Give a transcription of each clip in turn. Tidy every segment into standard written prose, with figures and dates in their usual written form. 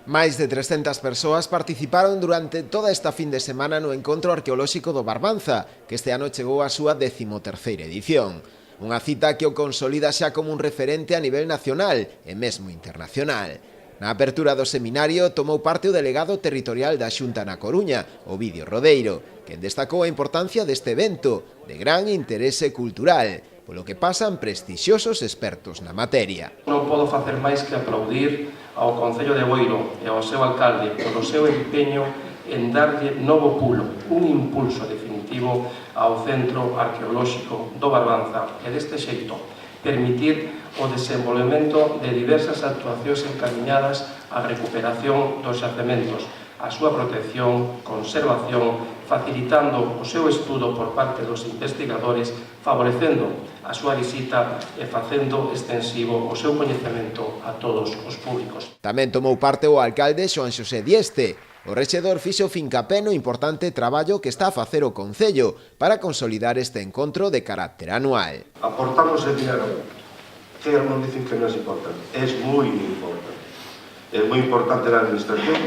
Máis de 300 persoas participaron durante toda esta fin de semana no Encontro Arqueolóxico do Barbanza, que este ano chegou á súa 13ª edición. Unha cita que o consolida xa como un referente a nivel nacional e mesmo internacional. Na apertura do seminario tomou parte o delegado territorial da Xunta na Coruña, Ovidio Rodeiro, que destacou a importancia deste evento, de gran interese cultural, polo que pasan prestixiosos expertos na materia. Non podo facer máis que aplaudir ao Concello de Boiro e ao seu alcalde polo seu empeño en darlle novo pulo, un impulso definitivo ao Centro Arqueolóxico do Barbanza e deste xeito permitir o desenvolvemento de diversas actuacións encamiñadas á recuperación dos xacementos, a súa protección, conservación, facilitando o seu estudo por parte dos investigadores, favorecendo a súa visita e facendo extensivo o seu coñecemento a todos os públicos. Tamén tomou parte o alcalde Xoán Xosé Dieste. O rexedor fixo fincapé no importante traballo que está a facer o Concello para consolidar este encontro de carácter anual. Aportamos el dinero, que algunos dicen que no es importante. Es muy importante. Es muy importante la administración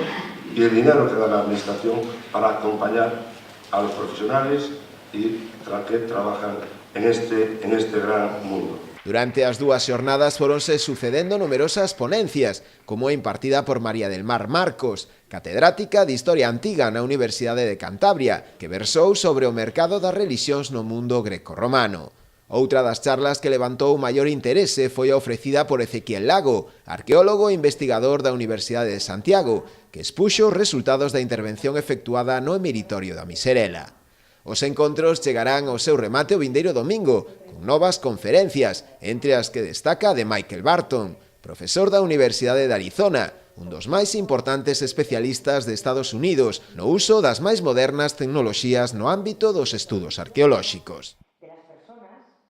y el dinero que da la administración para acompañar a los profesionales y que trabajan en este gran mundo. Durante as dúas xornadas foronse sucedendo numerosas ponencias, como a impartida por María del Mar Marcos, catedrática de Historia Antiga na Universidade de Cantabria, que versou sobre o mercado das relixións no mundo greco-romano. Outra das charlas que levantou maior interese foi a ofrecida por Ezequiel Lago, arqueólogo e investigador da Universidade de Santiago, que expuxo os resultados da intervención efectuada no emeritorio da Miserela. Os encontros chegarán ao seu remate o vindeiro domingo, con novas conferencias, entre as que destaca a de Michael Barton, profesor da Universidade de Arizona, un dos máis importantes especialistas de Estados Unidos no uso das máis modernas tecnoloxías no ámbito dos estudos arqueolóxicos.